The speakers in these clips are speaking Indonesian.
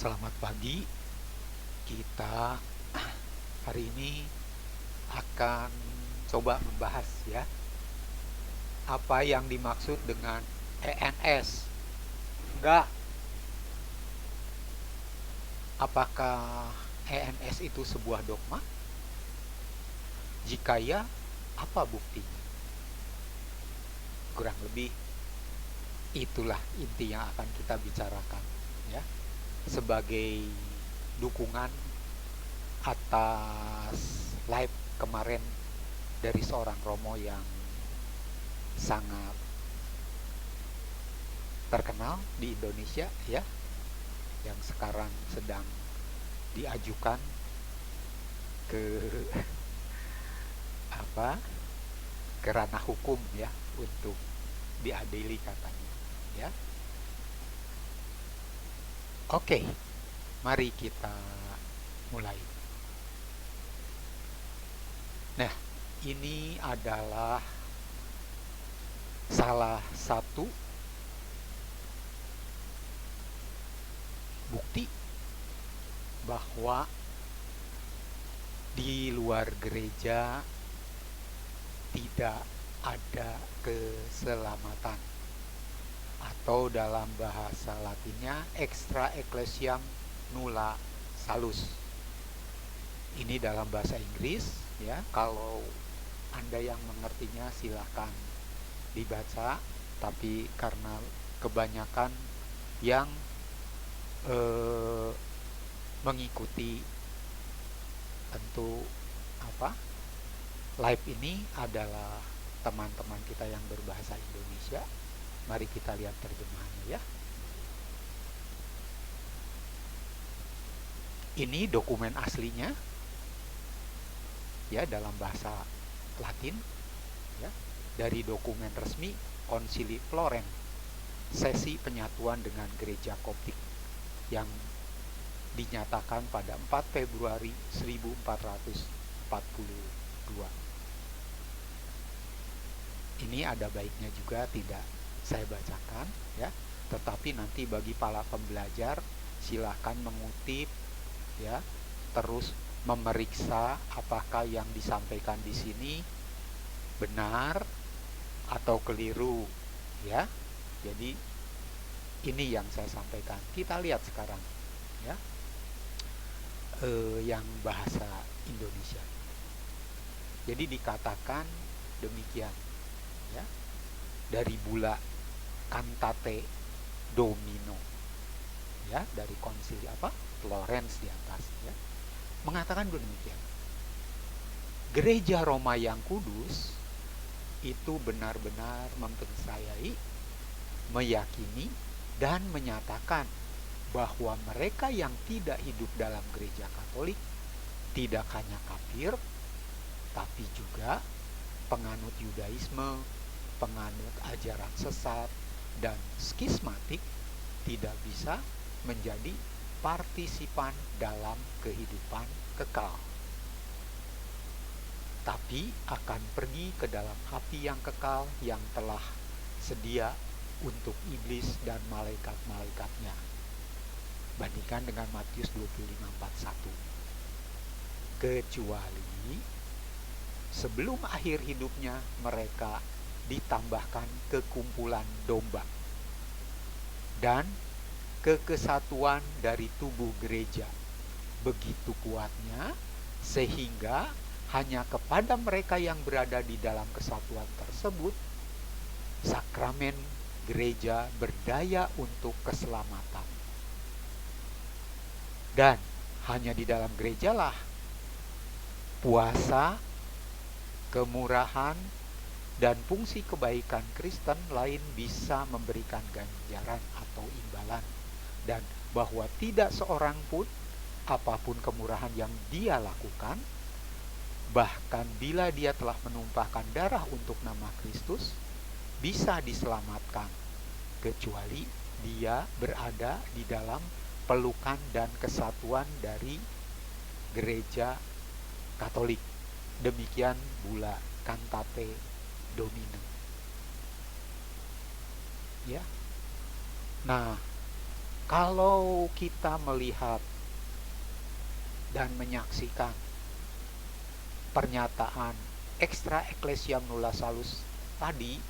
Selamat pagi. Kita hari ini akan coba membahas ya, apa yang dimaksud dengan ENS. Enggak, apakah ENS itu sebuah dogma? Jika ya, apa buktinya? Kurang lebih itulah inti yang akan kita bicarakan ya, sebagai dukungan atas live kemarin dari seorang Romo yang sangat terkenal di Indonesia ya, yang sekarang sedang diajukan ke apa ke ranah hukum ya, untuk diadili katanya ya. Oke, mari kita mulai. Nah, ini adalah salah satu bukti bahwa di luar gereja tidak ada keselamatan, atau dalam bahasa Latinnya extra ecclesiam nulla salus. Ini dalam bahasa Inggris ya. Kalau Anda yang mengertinya silahkan dibaca, tapi karena kebanyakan yang mengikuti tentu live ini adalah teman-teman kita yang berbahasa Indonesia. Mari kita lihat terjemahannya ya. Ini dokumen aslinya ya, dalam bahasa Latin ya, dari dokumen resmi Konsili Florence, sesi penyatuan dengan gereja Koptik, yang dinyatakan pada 4 Februari 1442. Ini ada baiknya juga tidak saya bacakan ya, tetapi nanti bagi para pembelajar silahkan mengutip ya, terus memeriksa apakah yang disampaikan di sini benar atau keliru ya. Jadi ini yang saya sampaikan. Kita lihat sekarang ya, yang bahasa Indonesia. Jadi dikatakan demikian ya, dari Bulla Cantate Domino ya, dari konsili Florence di atas ya, mengatakan demikian. Gereja Roma yang kudus itu benar-benar mempercayai, meyakini, dan menyatakan bahwa mereka yang tidak hidup dalam gereja Katolik tidak hanya kafir, tapi juga penganut Yudaisme, penganut ajaran sesat, dan skismatik tidak bisa menjadi partisipan dalam kehidupan kekal, tapi akan pergi ke dalam api yang kekal yang telah sedia untuk iblis dan malaikat-malaikatnya. Bandingkan dengan Matius 25:41. Kecuali sebelum akhir hidupnya mereka ditambahkan kekumpulan domba dan kekesatuan dari tubuh gereja begitu kuatnya sehingga hanya kepada mereka yang berada di dalam kesatuan tersebut sakramen gereja berdaya untuk keselamatan. Dan hanya di dalam gerejalah puasa, kemurahan, dan fungsi kebaikan Kristen lain bisa memberikan ganjaran atau imbalan, dan bahwa tidak seorang pun, apapun kemurahan yang dia lakukan, bahkan bila dia telah menumpahkan darah untuk nama Kristus, bisa diselamatkan, kecuali dia berada di dalam pelukan dan kesatuan dari gereja Katolik. Demikian Bulla Cantate Domino ya. Nah, Kalau kita melihat dan menyaksikan pernyataan extra ecclesiam nulla salus tadi,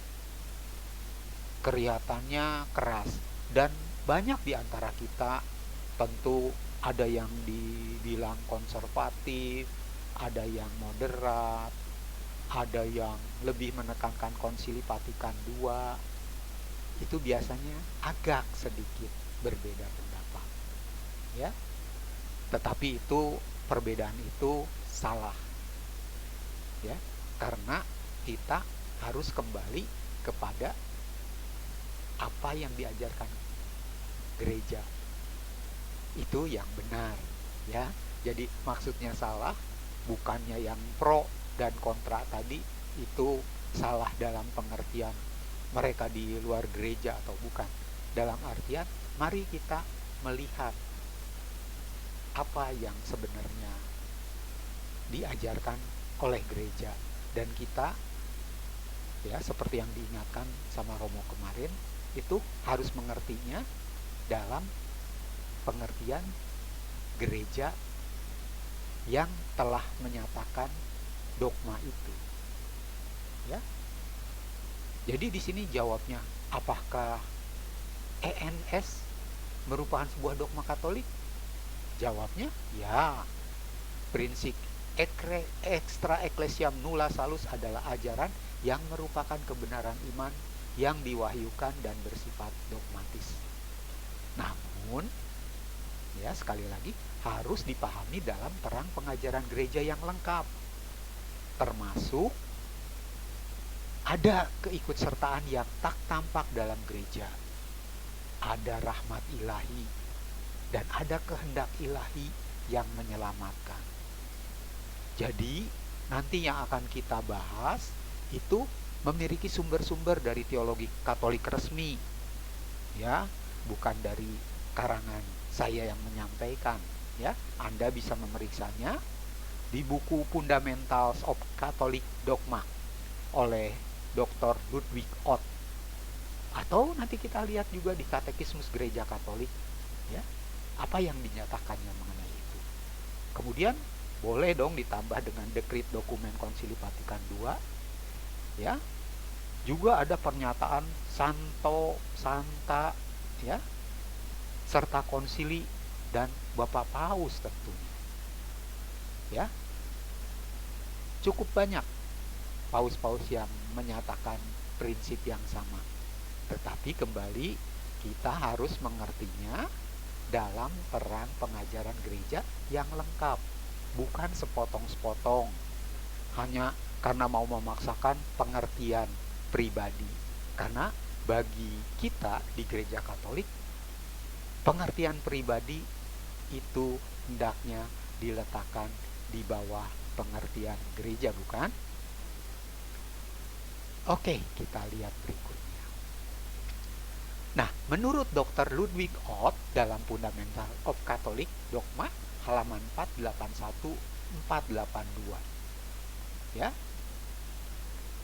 kelihatannya keras, dan banyak di antara kita tentu ada yang dibilang konservatif, ada yang moderat, ada yang lebih menekankan Konsili Vatikan II. Itu biasanya agak sedikit berbeda pendapat, ya. Tetapi itu, perbedaan itu salah, ya, karena kita harus kembali kepada apa yang diajarkan gereja, itu yang benar, ya. Jadi maksudnya salah, bukannya yang pro dan kontra tadi itu salah dalam pengertian mereka di luar gereja atau bukan. Dalam artian, mari kita melihat apa yang sebenarnya diajarkan oleh gereja, dan kita, ya, seperti yang diingatkan sama Romo kemarin, itu harus mengertinya dalam pengertian gereja yang telah menyatakan dogma itu, ya. Jadi di sini jawabnya, apakah ENS merupakan sebuah dogma Katolik? Jawabnya ya. Prinsip extra ecclesiam nulla salus adalah ajaran yang merupakan kebenaran iman yang diwahyukan dan bersifat dogmatis. Namun, ya, sekali lagi harus dipahami dalam terang pengajaran gereja yang lengkap, termasuk ada keikutsertaan yang tak tampak dalam gereja, ada rahmat ilahi, dan ada kehendak ilahi yang menyelamatkan. Jadi nanti yang akan kita bahas itu memiliki sumber-sumber dari teologi Katolik resmi, ya, bukan dari karangan saya yang menyampaikan, ya. Anda bisa memeriksanya di buku Fundamentals of Catholic Dogma oleh Dr. Ludwig Ott, atau nanti kita lihat juga di Katekismus Gereja Katolik, ya, apa yang dinyatakannya mengenai itu. Kemudian boleh dong ditambah dengan dekrit dokumen Konsili Vatikan II, ya. Juga ada pernyataan Santo, Santa, ya, serta konsili dan Bapak Paus tentunya, ya. Cukup banyak paus-paus yang menyatakan prinsip yang sama. Tetapi kembali, kita harus mengertinya dalam terang pengajaran gereja yang lengkap, bukan sepotong-sepotong hanya karena mau memaksakan pengertian pribadi. Karena bagi kita di gereja Katolik, pengertian pribadi itu hendaknya diletakkan di bawah pengertian gereja, bukan? Oke, kita lihat berikutnya. Nah, menurut Dr. Ludwig Ott dalam Fundamental of Catholic Dogma halaman 481-482, ya,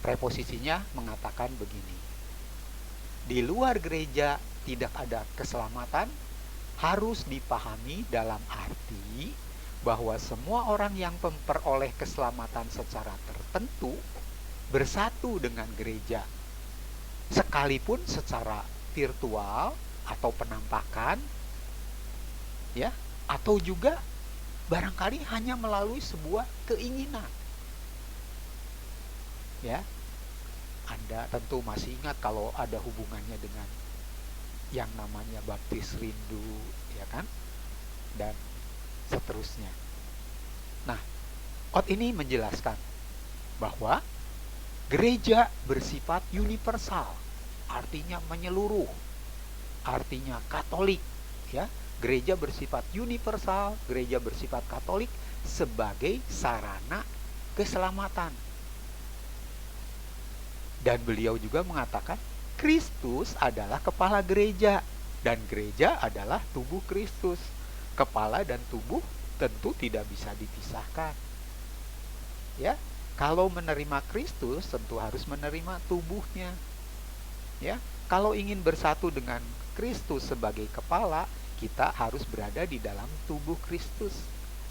preposisinya mengatakan begini: di luar gereja tidak ada keselamatan harus dipahami dalam arti bahwa semua orang yang memperoleh keselamatan secara tertentu bersatu dengan gereja, sekalipun secara virtual atau penampakan, ya, atau juga barangkali hanya melalui sebuah keinginan, ya. Anda tentu masih ingat kalau ada hubungannya dengan yang namanya baptis rindu, ya kan, dan seterusnya. Nah, Ott ini menjelaskan bahwa gereja bersifat universal, artinya menyeluruh, artinya Katolik, ya. Gereja bersifat universal, gereja bersifat Katolik sebagai sarana keselamatan. Dan beliau juga mengatakan Kristus adalah kepala gereja dan gereja adalah tubuh Kristus. Kepala dan tubuh tentu tidak bisa dipisahkan, ya. Kalau menerima Kristus tentu harus menerima tubuhnya, ya. Kalau ingin bersatu dengan Kristus sebagai kepala, kita harus berada di dalam tubuh Kristus.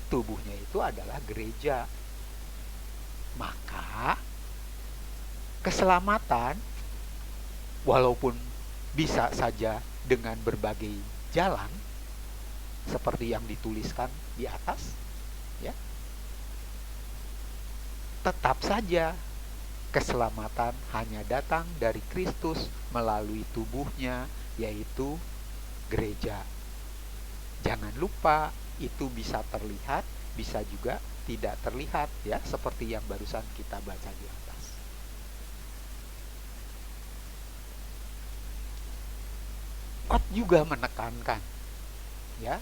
Tubuhnya itu adalah gereja. Maka keselamatan, walaupun bisa saja dengan berbagai jalan, seperti yang dituliskan di atas, ya, tetap saja keselamatan hanya datang dari Kristus melalui tubuhnya, yaitu gereja. Jangan lupa, itu bisa terlihat, bisa juga tidak terlihat, ya, seperti yang barusan kita baca di atas. Kot juga menekankan, ya,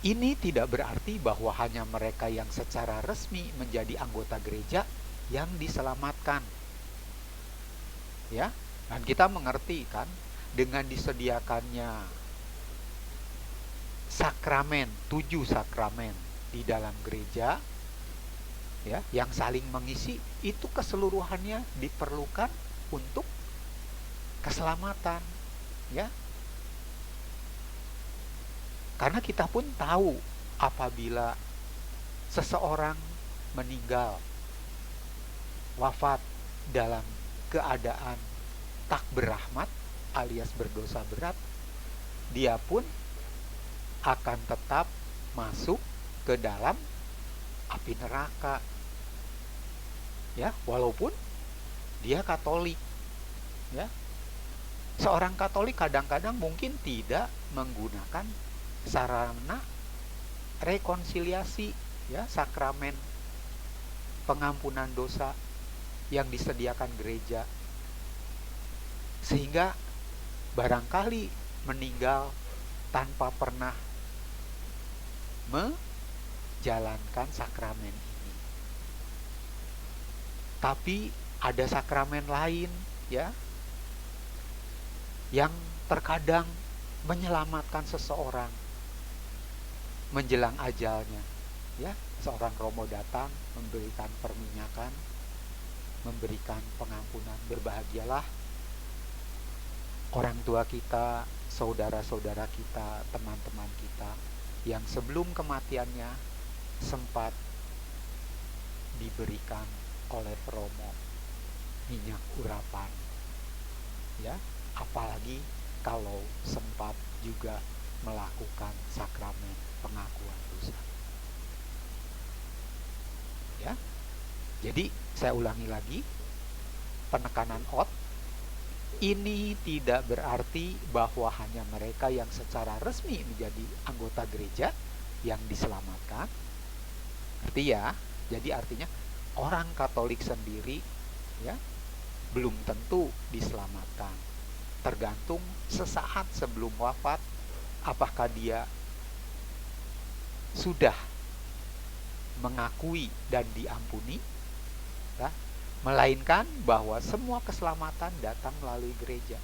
ini tidak berarti bahwa hanya mereka yang secara resmi menjadi anggota gereja yang diselamatkan. Ya, dan kita mengerti kan, dengan disediakannya sakramen, 7 sakramen di dalam gereja, ya, yang saling mengisi, itu keseluruhannya diperlukan untuk keselamatan, ya. Karena kita pun tahu apabila seseorang meninggal, wafat dalam keadaan tak berahmat alias berdosa berat, dia pun akan tetap masuk ke dalam api neraka. Ya, walaupun dia Katolik. Ya. Seorang Katolik kadang-kadang mungkin tidak menggunakan sarana rekonsiliasi, ya, sakramen pengampunan dosa yang disediakan gereja, sehingga barangkali meninggal tanpa pernah menjalankan sakramen ini. Tapi ada sakramen lain, ya, yang terkadang menyelamatkan seseorang menjelang ajalnya, ya. Seorang romo datang memberikan perminyakan, memberikan pengampunan. Berbahagialah orang tua kita, saudara-saudara kita, teman-teman kita yang sebelum kematiannya sempat diberikan oleh romo minyak urapan, ya. Apalagi kalau sempat juga melakukan sakramen pengakuan dosa. Ya. Jadi saya ulangi lagi, penekanan out ini tidak berarti bahwa hanya mereka yang secara resmi menjadi anggota gereja yang diselamatkan. Artinya orang Katolik sendiri, ya, belum tentu diselamatkan. Tergantung sesaat sebelum wafat apakah dia sudah mengakui dan diampuni, ya, melainkan bahwa semua keselamatan datang melalui gereja.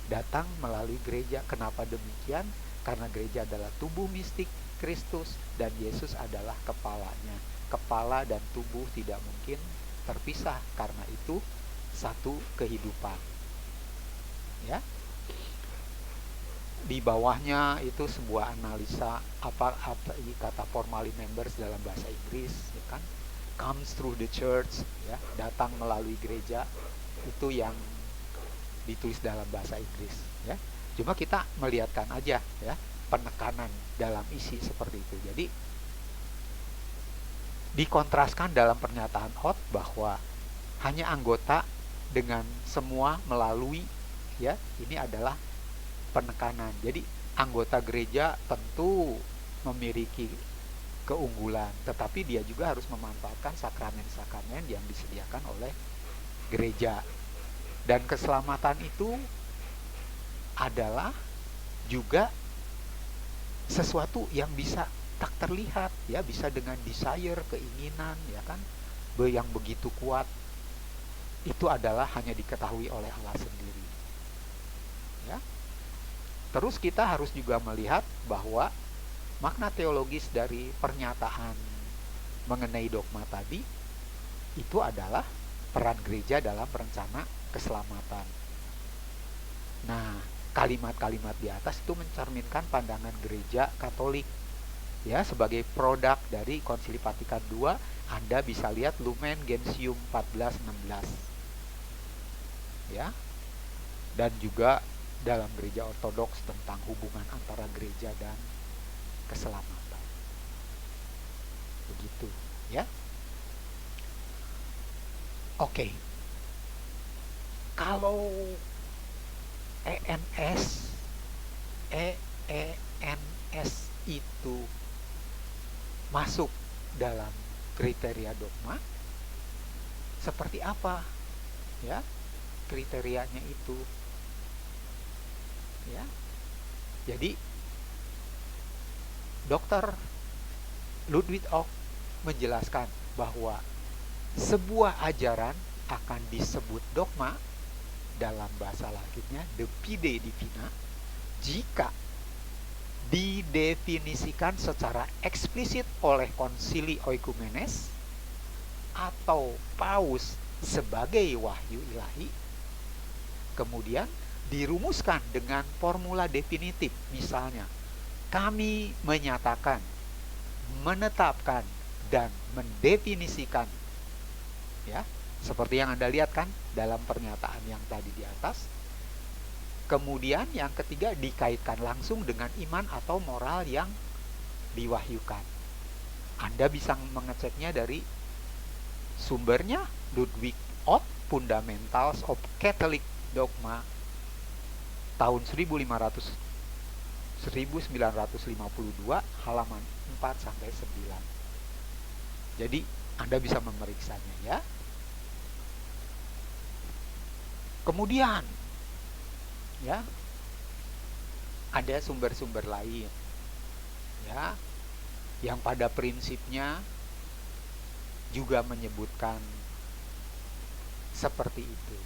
Datang melalui gereja. Kenapa demikian? Karena gereja adalah tubuh mistik Kristus dan Yesus adalah kepalanya. Kepala dan tubuh tidak mungkin terpisah, karena itu satu kehidupan. Ya. Di bawahnya itu sebuah analisa apa kata formally members dalam bahasa Inggris, ya kan? Comes through the church, ya, datang melalui gereja, itu yang ditulis dalam bahasa Inggris, ya. Cuma kita melihatkan aja, ya, penekanan dalam isi seperti itu. Jadi dikontraskan dalam pernyataan Ott bahwa hanya anggota dengan semua melalui, ya, ini adalah penekanan. Jadi anggota gereja tentu memiliki keunggulan, tetapi dia juga harus memanfaatkan sakramen-sakramen yang disediakan oleh gereja. Dan keselamatan itu adalah juga sesuatu yang bisa tak terlihat, ya, bisa dengan desire, keinginan, ya kan, yang begitu kuat. Itu adalah hanya diketahui oleh Allah sendiri. Ya. Terus kita harus juga melihat bahwa makna teologis dari pernyataan mengenai dogma tadi itu adalah peran gereja dalam rencana keselamatan. Nah, kalimat-kalimat di atas itu mencerminkan pandangan gereja Katolik. Ya, sebagai produk dari Konsili Vatikan II, Anda bisa lihat Lumen Gentium 1416. Ya. Dan juga dalam gereja Ortodoks tentang hubungan antara gereja dan keselamatan. Begitu, ya. Oke. Kalau ENS itu masuk dalam kriteria dogma, seperti apa ya kriterianya itu, ya. Jadi Dr. Ludwig Ock menjelaskan bahwa sebuah ajaran akan disebut dogma dalam bahasa Latinnya de fide divina jika didefinisikan secara eksplisit oleh konsili oikumenes atau paus sebagai wahyu ilahi, kemudian dirumuskan dengan formula definitif. Misalnya, kami menyatakan, menetapkan, dan mendefinisikan, ya, seperti yang Anda lihat kan dalam pernyataan yang tadi di atas. Kemudian yang ketiga, dikaitkan langsung dengan iman atau moral yang diwahyukan. Anda bisa mengeceknya dari sumbernya, Ludwig Ock, Fundamentals of Catholic Dogma, tahun 1952, halaman 4-9. Jadi Anda bisa memeriksanya, ya. Kemudian, ya, ada sumber-sumber lain, ya, yang pada prinsipnya juga menyebutkan seperti itu,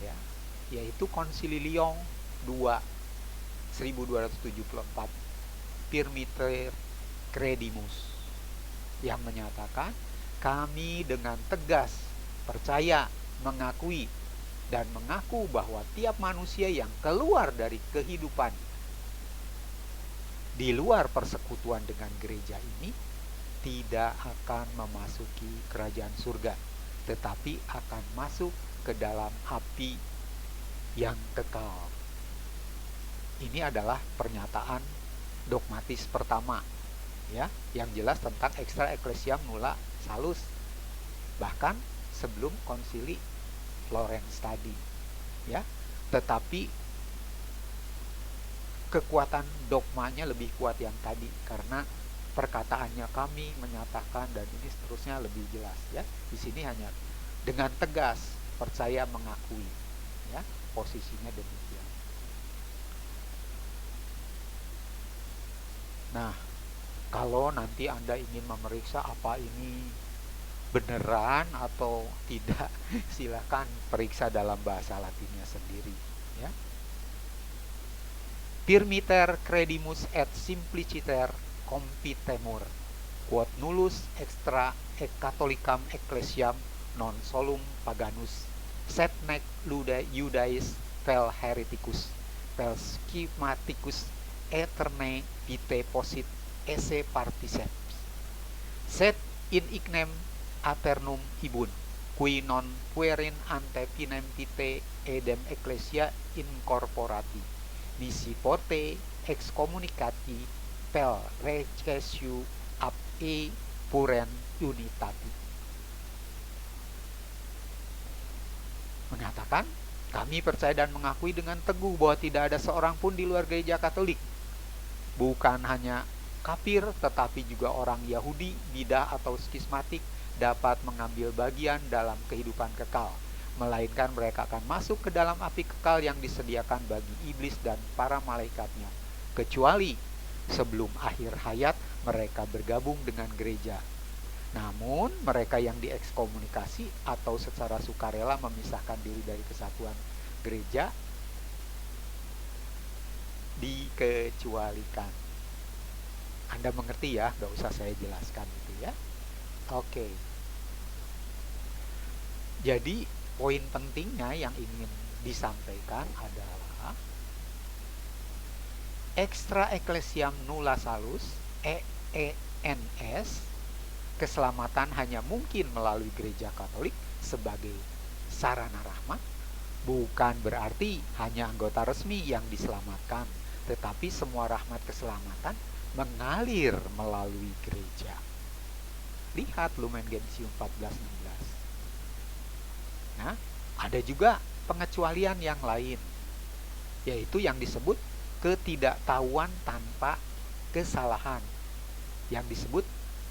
ya, yaitu Konsili Lyon II 1274, Firmiter Credimus, yang menyatakan kami dengan tegas percaya, mengakui, dan mengaku bahwa tiap manusia yang keluar dari kehidupan di luar persekutuan dengan gereja ini tidak akan memasuki kerajaan surga, tetapi akan masuk ke dalam api yang kekal. Ini adalah pernyataan dogmatis pertama, ya, yang jelas tentang extra ecclesiam nulla salus, bahkan sebelum konsili Florence tadi, ya. Tetapi kekuatan dogmanya lebih kuat yang tadi karena perkataannya kami menyatakan dan ini seterusnya lebih jelas, ya. Di sini hanya dengan tegas percaya, mengakui, ya, posisinya demikian. Nah, kalau nanti Anda ingin memeriksa apa ini beneran atau tidak, silakan periksa dalam bahasa Latinnya sendiri, ya. Firmiter credimus et simpliciter compitemur, quod nullus extra et catholicam ecclesiam non solum paganus, sed nec Judaeis vel hereticus, vel schematicus eterne vitae posit esse particeps, sed in ignem aternum ibun, qui non puerin ante finem vitae edem ecclesia incorporati, nisi forte excommunicati pel recessio ab e puren unitati. Mengatakan, kami percaya dan mengakui dengan teguh bahwa tidak ada seorang pun di luar gereja Katolik, bukan hanya kafir, tetapi juga orang Yahudi, bidah atau skismatik dapat mengambil bagian dalam kehidupan kekal, melainkan mereka akan masuk ke dalam api kekal yang disediakan bagi iblis dan para malaikatnya, kecuali sebelum akhir hayat mereka bergabung dengan gereja. Namun mereka yang diekskomunikasi atau secara sukarela memisahkan diri dari kesatuan gereja dikecualikan. Anda mengerti, ya, gak usah saya jelaskan itu, ya. Oke. Jadi poin pentingnya yang ingin disampaikan adalah extra ecclesiam nulla salus, EENS, keselamatan hanya mungkin melalui gereja Katolik sebagai sarana rahmat, bukan berarti hanya anggota resmi yang diselamatkan, tetapi semua rahmat keselamatan mengalir melalui gereja. Lihat Lumen Gentium 14:16. Nah, ada juga pengecualian yang lain, yaitu yang disebut ketidaktahuan tanpa kesalahan, yang disebut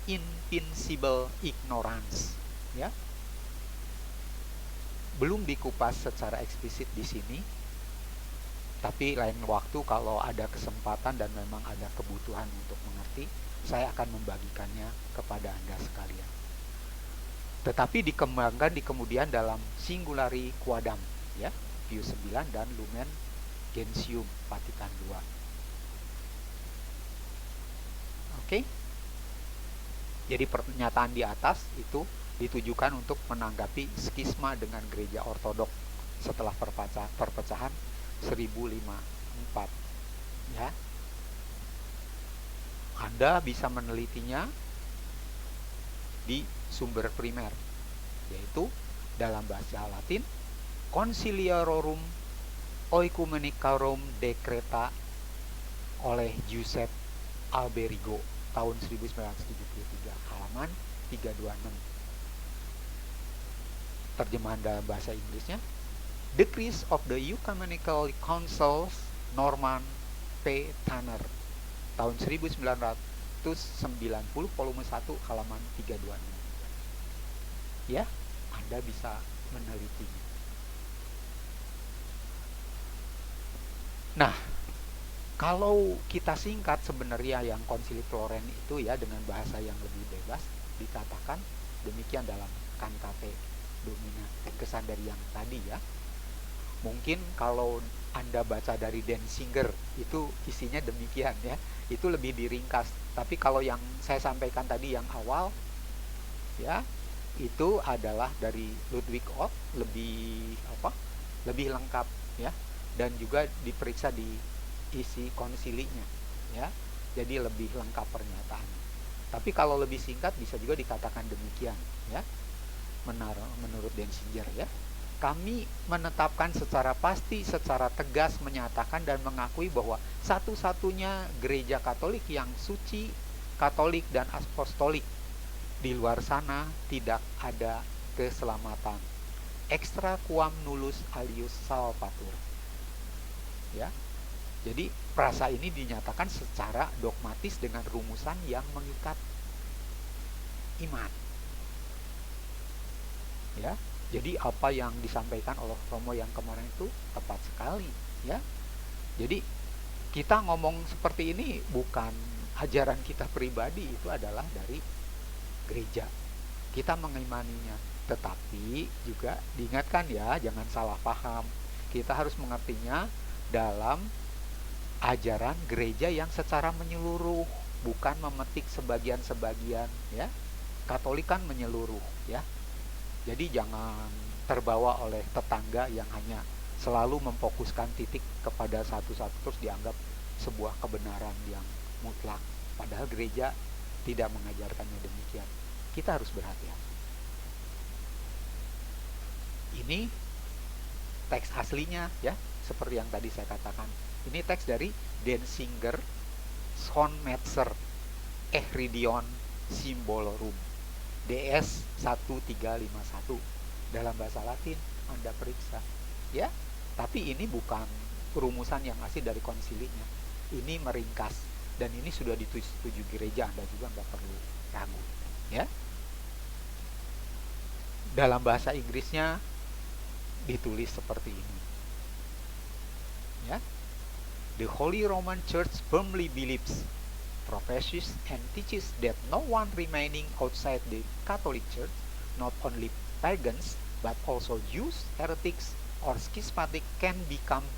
invincible ignorance, ya. Belum dikupas secara eksplisit di sini, tapi lain waktu kalau ada kesempatan dan memang ada kebutuhan untuk mengerti, saya akan membagikannya kepada Anda sekalian. Tetapi dikembangkan di kemudian dalam Singulari Quadam, ya, Pius 9 dan Lumen Gentium Vatikan II. Oke. Jadi pernyataan di atas itu ditujukan untuk menanggapi skisma dengan gereja ortodok setelah perpecahan 1054, ya. Anda bisa menelitinya di sumber primer, yaitu dalam bahasa Latin Conciliarorum Oecumenicarum Decreta oleh Giuseppe Alberigo tahun 1973, halaman 326. Terjemahan dalam bahasa Inggrisnya, Decrees of the Ecumenical Councils Norman P. Tanner tahun 1990, volume 1, halaman 326. Ya, Anda bisa menelitinya. Nah, kalau kita singkat sebenarnya yang Konsili Floren itu, ya, dengan bahasa yang lebih bebas, dikatakan demikian dalam Cantate Domina, kesan dari yang tadi, ya. Mungkin kalau Anda baca dari Denzinger itu isinya demikian, ya. Itu lebih diringkas. Tapi kalau yang saya sampaikan tadi yang awal, ya, itu adalah dari Ludwig Ott, lebih lengkap, ya, dan juga diperiksa di isi konsilinya, ya. Jadi lebih lengkap pernyataannya. Tapi kalau lebih singkat bisa juga dikatakan demikian, ya. Menurut Denzinger, ya. Kami menetapkan secara pasti, secara tegas menyatakan dan mengakui bahwa satu-satunya gereja Katolik yang suci, Katolik dan apostolik. Di luar sana tidak ada keselamatan. Extra quam nullus alius salvatur. Ya. Jadi frasa ini dinyatakan secara dogmatis dengan rumusan yang mengikat iman. Ya. Jadi apa yang disampaikan oleh Romo yang kemarin itu tepat sekali, ya. Jadi kita ngomong seperti ini bukan ajaran kita pribadi, itu adalah dari gereja. Kita mengimaninya, tetapi juga diingatkan, ya, jangan salah paham. Kita harus mengertinya dalam ajaran gereja yang secara menyeluruh, bukan memetik sebagian-sebagian, ya. Katolik kan menyeluruh, ya. Jadi jangan terbawa oleh tetangga yang hanya selalu memfokuskan titik kepada satu-satu terus dianggap sebuah kebenaran yang mutlak. Padahal gereja tidak mengajarkannya demikian. Kita harus berhati-hati. Ini teks aslinya, ya, seperti yang tadi saya katakan. Ini teks dari Denzinger, Schoenmetzer, Ehridion Symbolorum, DS 1351, dalam bahasa Latin. Anda periksa, ya. Tapi ini bukan rumusan yang asli dari konsilinya. Ini meringkas dan ini sudah disetujui gereja. Anda juga nggak perlu ragu, ya. Dalam bahasa Inggrisnya ditulis seperti ini, ya. The Holy Roman Church firmly believes, professes and teaches that no one remaining outside the Catholic Church, not only pagans but also Jews, heretics, or schismatic, can become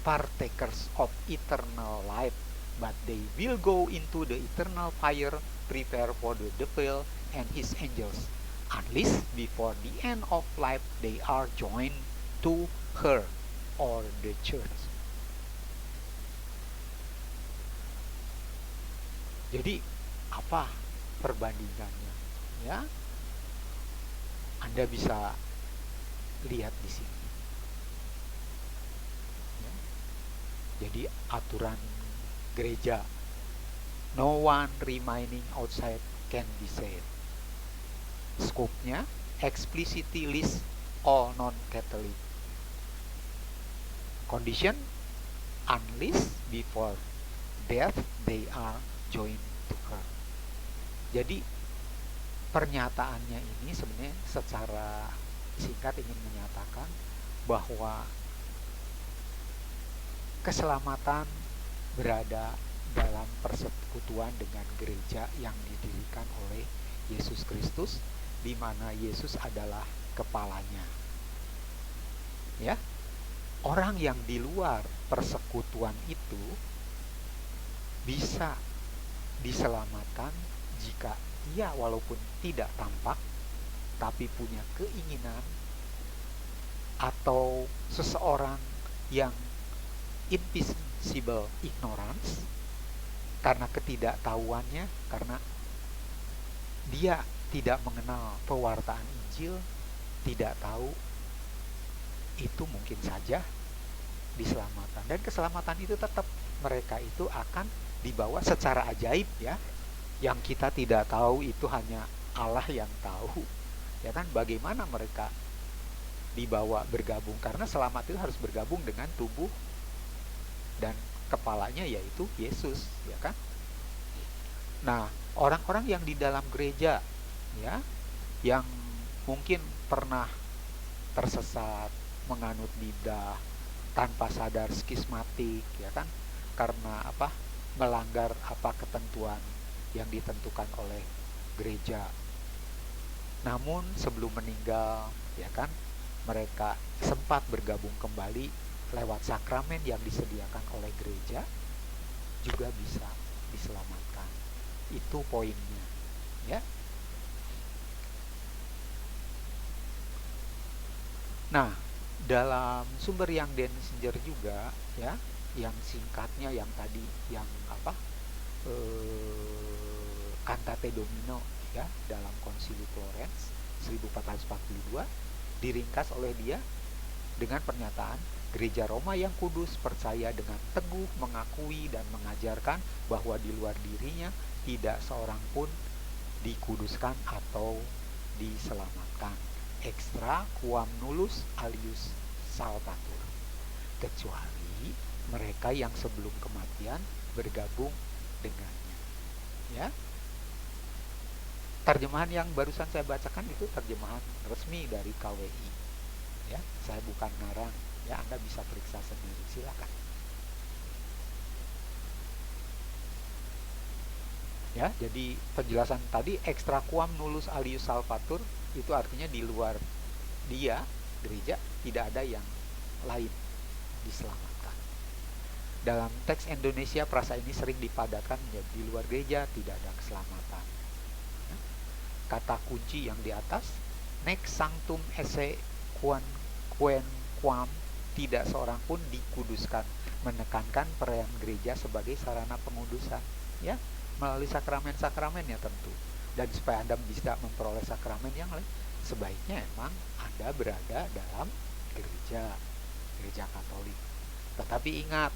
partakers of eternal life, but they will go into the eternal fire prepared for the devil and his angels, unless before the end of life they are joined to her. or the church. Jadi apa perbandingannya? Ya, Anda bisa lihat di sini. Ya. Jadi aturan gereja, no one remaining outside can be saved. Scope-nya explicitly list all non-Catholic. Condition, unless before death they are joined to her. Jadi pernyataannya ini sebenarnya secara singkat ingin menyatakan bahwa keselamatan berada dalam persekutuan dengan gereja yang didirikan oleh Yesus Kristus, di mana Yesus adalah kepalanya. Ya, orang yang di luar persekutuan itu bisa diselamatkan jika ia walaupun tidak tampak tapi punya keinginan, atau seseorang yang invisible ignorance karena ketidaktahuannya, karena dia tidak mengenal pewartaan Injil, tidak tahu, itu mungkin saja diselamatkan. Dan keselamatan itu tetap mereka itu akan dibawa secara ajaib, ya. Yang kita tidak tahu itu hanya Allah yang tahu. Ya kan, bagaimana mereka dibawa bergabung, karena selamat itu harus bergabung dengan tubuh dan kepalanya, yaitu Yesus, ya kan. Nah, orang-orang yang di dalam gereja, ya, yang mungkin pernah tersesat, menganut bidah, tanpa sadar skismatik, ya kan, karena apa, melanggar apa ketentuan yang ditentukan oleh gereja. Namun sebelum meninggal, ya kan, mereka sempat bergabung kembali lewat sakramen yang disediakan oleh gereja, juga bisa diselamatkan. Itu poinnya, ya. Nah, dalam sumber yang Denzinger juga, ya, yang singkatnya yang tadi, yang apa, Cantate Domino, ya, dalam Konsili Florence 1442, diringkas oleh dia dengan pernyataan, Gereja Roma yang kudus percaya dengan teguh mengakui dan mengajarkan bahwa di luar dirinya tidak seorang pun dikuduskan atau diselamatkan, extra quam nullus alius salvatur, kecuali mereka yang sebelum kematian bergabung dengannya. Ya, terjemahan yang barusan saya bacakan itu terjemahan resmi dari KWI. Ya, saya bukan ngarang, ya, Anda bisa periksa sendiri, silakan. Ya, jadi penjelasan tadi extra quam nullus alius salvatur itu artinya di luar dia, gereja, tidak ada yang lain diselamatkan. Dalam teks Indonesia frasa ini sering dipadatkan menjadi di luar gereja tidak ada keselamatan. Ya. Kata kunci yang di atas, nec sanctum esse quam tidak seorang pun dikuduskan, menekankan peran gereja sebagai sarana pengudusan, ya, melalui sakramen-sakramennya tentu. Dan supaya Anda bisa memperoleh sakramen yang lain, sebaiknya emang Anda berada dalam gereja Katolik. Tetapi ingat,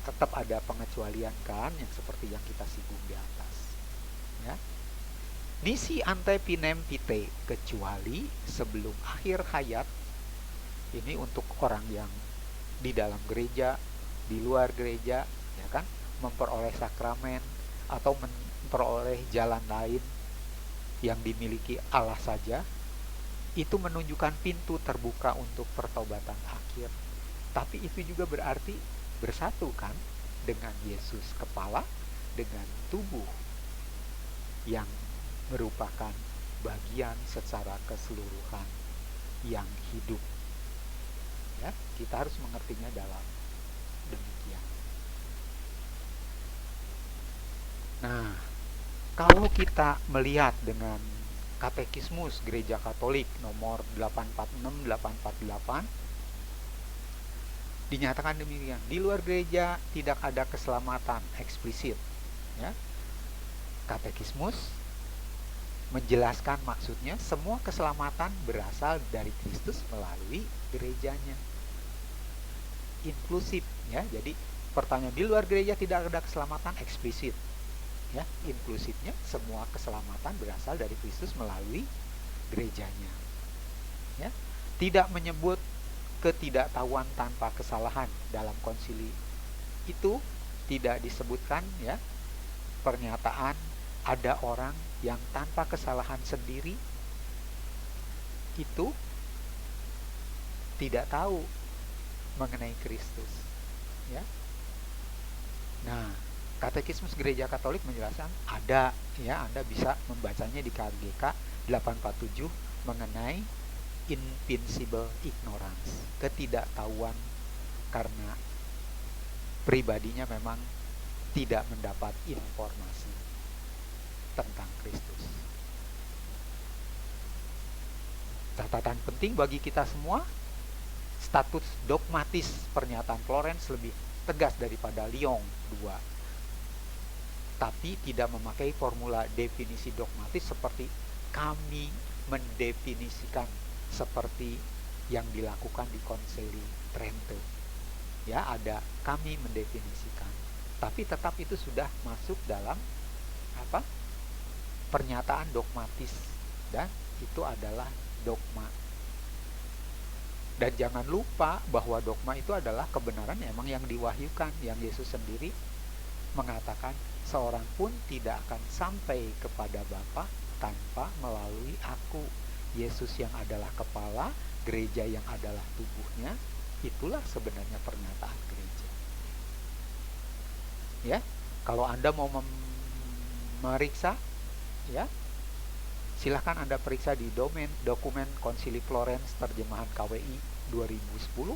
tetap ada pengecualian, kan, yang seperti yang kita singgung di atas, ya. Nisi ante pinem vitae, kecuali sebelum akhir hayat. Ini untuk orang yang di dalam gereja, di luar gereja, ya kan, memperoleh sakramen atau memperoleh jalan lain yang dimiliki Allah saja, itu menunjukkan pintu terbuka untuk pertobatan akhir. Tapi itu juga berarti bersatu, kan, dengan Yesus kepala, dengan tubuh yang merupakan bagian secara keseluruhan yang hidup. Ya, kita harus mengertinya dalam demikian. Nah, kalau kita melihat dengan Katekismus Gereja Katolik nomor 846-848, Dinyatakan demikian. Di luar gereja tidak ada keselamatan eksplisit. Ya. Katekismus menjelaskan maksudnya semua keselamatan berasal dari Kristus melalui gerejanya. Inklusif, ya. Jadi pertanyaan, di luar gereja tidak ada keselamatan eksplisit. Ya, inklusifnya semua keselamatan berasal dari Kristus melalui gerejanya. Ya. Tidak menyebut ketidaktahuan tanpa kesalahan dalam konsili itu tidak disebutkan, ya, pernyataan ada orang yang tanpa kesalahan sendiri itu tidak tahu mengenai Kristus, ya. Nah, Katekismus Gereja Katolik menjelaskan ada, ya, Anda bisa membacanya di KGK 847 mengenai invincible ignorance, ketidaktahuan karena pribadinya memang tidak mendapat informasi tentang Kristus. Catatan penting bagi kita semua, status dogmatis pernyataan Florence lebih tegas daripada Lyon II, tapi tidak memakai formula definisi dogmatis seperti kami mendefinisikan seperti yang dilakukan di Konsili Trento. Ya, ada kami mendefinisikan, tapi tetap itu sudah masuk dalam apa? Pernyataan dogmatis, dan itu adalah dogma. Dan jangan lupa bahwa dogma itu adalah kebenaran emang yang diwahyukan, yang Yesus sendiri mengatakan seorang pun tidak akan sampai kepada Bapa tanpa melalui aku. Yesus yang adalah kepala, gereja yang adalah tubuhnya, itulah sebenarnya pernyataan gereja. Ya, kalau Anda mau memeriksa, ya, silahkan Anda periksa di dokumen Konsili Florence terjemahan KWI 2010,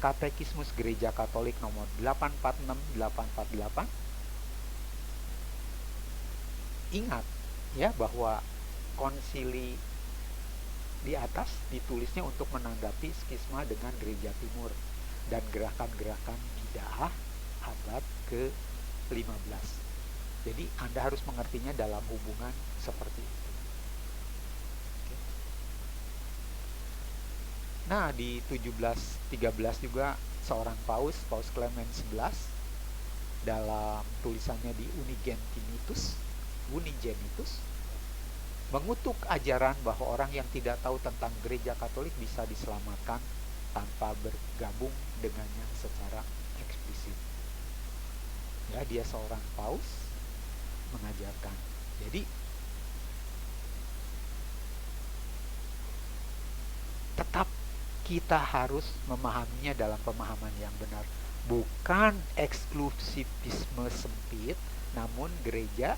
Katekismus Gereja Katolik nomor 846-848. Ingat, ya, bahwa konsili di atas ditulisnya untuk menanggapi skisma dengan Gereja Timur dan gerakan-gerakan bid'ah abad ke-15. Jadi Anda harus mengertinya dalam hubungan seperti itu. Oke. Nah, di 1713 juga seorang Paus Clement XI, dalam tulisannya di Unigenitus, mengutuk ajaran bahwa orang yang tidak tahu tentang Gereja Katolik bisa diselamatkan tanpa bergabung dengannya secara eksplisit. Ya, dia seorang paus mengajarkan. Jadi tetap kita harus memahaminya dalam pemahaman yang benar, bukan eksklusivisme sempit, namun gereja,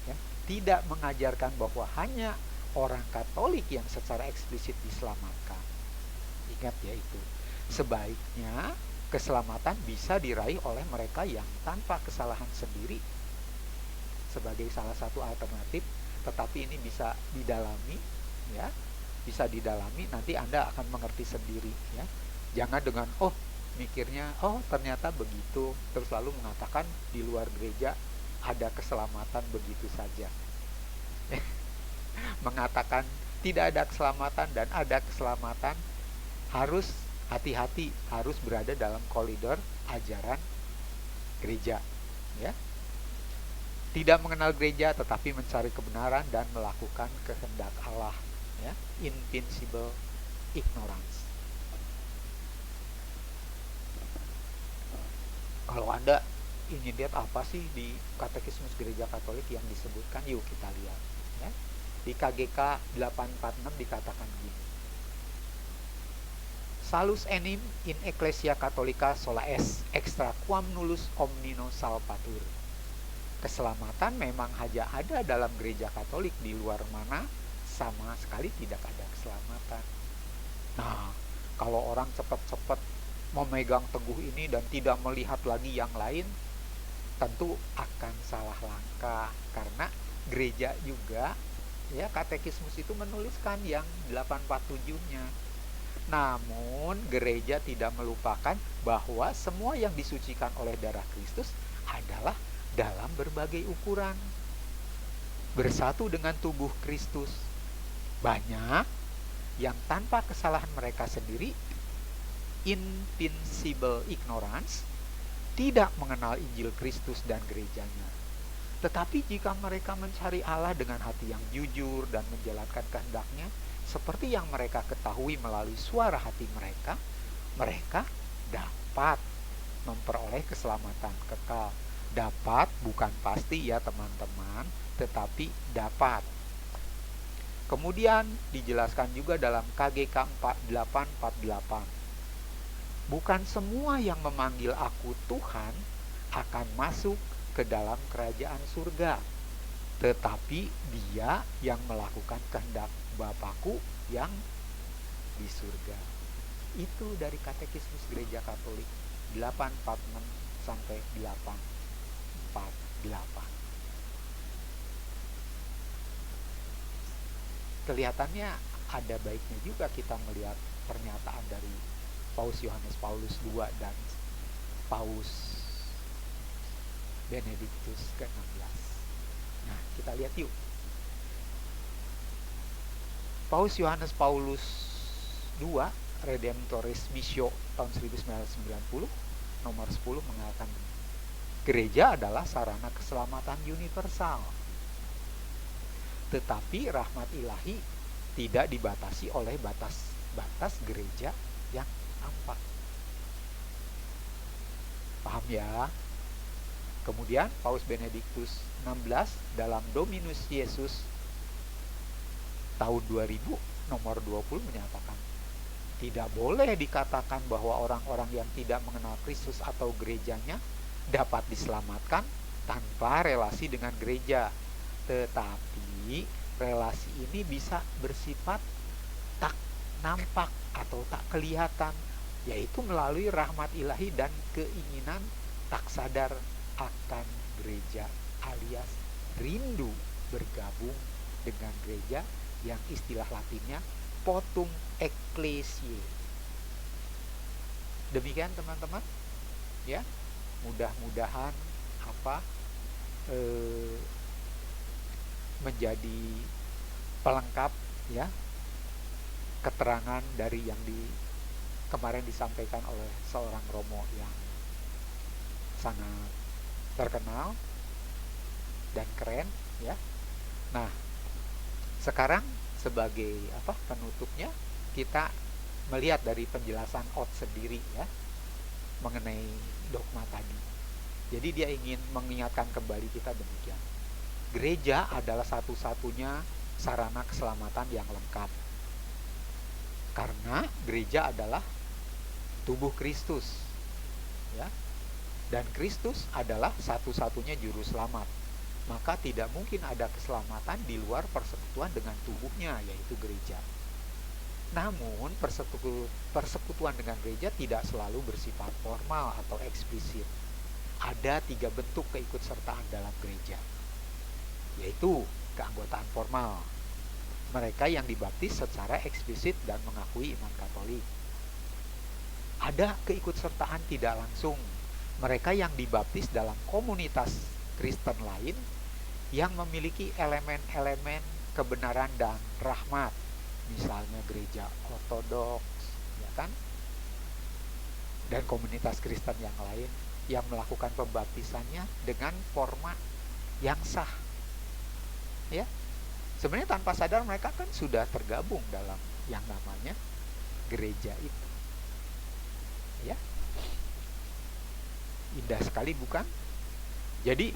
ya, tidak mengajarkan bahwa hanya orang Katolik yang secara eksplisit diselamatkan. Ingat, ya, itu sebaiknya keselamatan bisa diraih oleh mereka yang tanpa kesalahan sendiri sebagai salah satu alternatif, tetapi ini bisa didalami, ya, bisa didalami, nanti Anda akan mengerti sendiri, ya. Jangan dengan mikirnya ternyata begitu, terus lalu mengatakan di luar gereja ada keselamatan begitu saja. Mengatakan tidak ada keselamatan dan ada keselamatan, harus hati-hati, harus berada dalam koridor ajaran gereja, ya. Tidak mengenal gereja tetapi mencari kebenaran dan melakukan kehendak Allah, ya. Invincible ignorance. Kalau Anda ingin lihat apa sih di Katekismus Gereja Katolik yang disebutkan, yuk kita lihat, ya. Di KGK 846 dikatakan gini: Salus enim in ecclesia catholica sola est, extra quam nullus omnino salvatur. Keselamatan memang hanya ada dalam gereja Katolik, di luar mana sama sekali tidak ada keselamatan. Nah, kalau orang cepat-cepat memegang teguh ini dan tidak melihat lagi yang lain, tentu akan salah langkah, karena gereja juga, ya, katekismus itu menuliskan yang 847-nya Namun gereja tidak melupakan bahwa semua yang disucikan oleh darah Kristus adalah dalam berbagai ukuran, bersatu dengan tubuh Kristus. Banyak yang tanpa kesalahan mereka sendiri, invincible ignorance, tidak mengenal Injil Kristus dan gerejanya. Tetapi jika mereka mencari Allah dengan hati yang jujur dan menjalankan kehendak-Nya, seperti yang mereka ketahui melalui suara hati mereka, mereka dapat memperoleh keselamatan kekal. Dapat bukan pasti ya teman-teman, tetapi dapat. Kemudian dijelaskan juga dalam KGK 4848. Bukan semua yang memanggil aku Tuhan akan masuk ke dalam kerajaan surga, tetapi dia yang melakukan kehendak Bapakku yang di surga. Itu dari Katekismus Gereja Katolik 846 sampai 848. Kelihatannya ada baiknya juga kita melihat pernyataan dari Paus Yohanes Paulus II dan Paus Benediktus ke-16. Nah, kita lihat yuk. Paus Yohanes Paulus II, Redemptoris Missio tahun 1990, nomor 10 mengatakan, gereja adalah sarana keselamatan universal. Tetapi rahmat ilahi tidak dibatasi oleh batas gereja yang nampak. Paham ya? Kemudian Paus Benediktus 16 dalam Dominus Yesus tahun 2000 nomor 20 menyatakan, tidak boleh dikatakan bahwa orang-orang yang tidak mengenal Kristus atau gerejanya dapat diselamatkan tanpa relasi dengan gereja. Tetapi relasi ini bisa bersifat tak nampak atau tak kelihatan, yaitu melalui rahmat ilahi dan keinginan tak sadar akan gereja, alias rindu bergabung dengan gereja yang istilah Latinnya potum ecclesiae. Demikian teman-teman, ya, mudah-mudahan menjadi pelengkap ya keterangan dari yang kemarin disampaikan oleh seorang Romo yang sangat terkenal dan keren ya. Nah, sekarang sebagai penutupnya, kita melihat dari penjelasan Ott sendiri ya mengenai dogma tadi. Jadi dia ingin mengingatkan kembali kita demikian. Gereja adalah satu-satunya sarana keselamatan yang lengkap. Karena gereja adalah tubuh Kristus. Ya. Dan Kristus adalah satu-satunya juru selamat. Maka tidak mungkin ada keselamatan di luar persekutuan dengan tubuhnya, yaitu gereja. Namun persekutuan dengan gereja tidak selalu bersifat formal atau eksplisit. Ada 3 bentuk keikutsertaan dalam gereja, yaitu keanggotaan formal, mereka yang dibaptis secara eksplisit dan mengakui iman Katolik. Ada keikutsertaan tidak langsung, mereka yang dibaptis dalam komunitas Kristen lain yang memiliki elemen-elemen kebenaran dan rahmat, misalnya gereja ortodoks, ya kan? Dan komunitas Kristen yang lain yang melakukan pembaptisannya dengan format yang sah. Ya. Sebenarnya tanpa sadar mereka kan sudah tergabung dalam yang namanya gereja itu. Ya. Indah sekali bukan? Jadi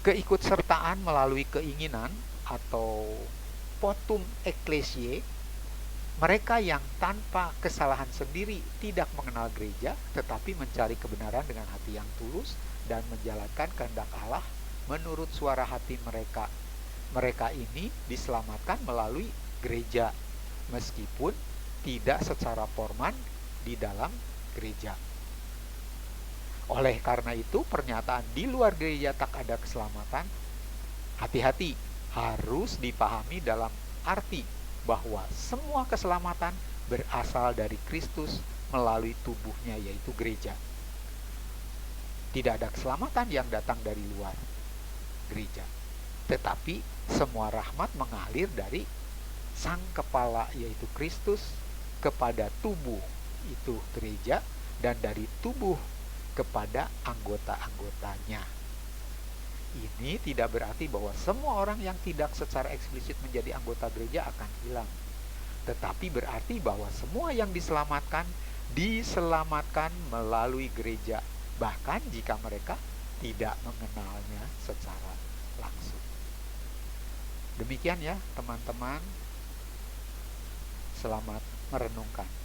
keikutsertaan melalui keinginan atau potum ecclesiae, mereka yang tanpa kesalahan sendiri tidak mengenal gereja tetapi mencari kebenaran dengan hati yang tulus dan menjalankan kehendak Allah menurut suara hati mereka. Mereka ini diselamatkan melalui gereja meskipun tidak secara formal di dalam gereja. Oleh karena itu, pernyataan di luar gereja tak ada keselamatan, hati-hati, harus dipahami dalam arti bahwa semua keselamatan berasal dari Kristus melalui tubuhnya, yaitu gereja. Tidak ada keselamatan yang datang dari luar gereja, tetapi semua rahmat mengalir dari sang kepala, yaitu Kristus, kepada tubuh, itu gereja, dan dari tubuh kepada anggota-anggotanya. Ini tidak berarti bahwa semua orang yang tidak secara eksplisit menjadi anggota gereja akan hilang, tetapi berarti bahwa semua yang diselamatkan melalui gereja, bahkan jika mereka tidak mengenalnya secara langsung. Demikian ya teman-teman, selamat merenungkan.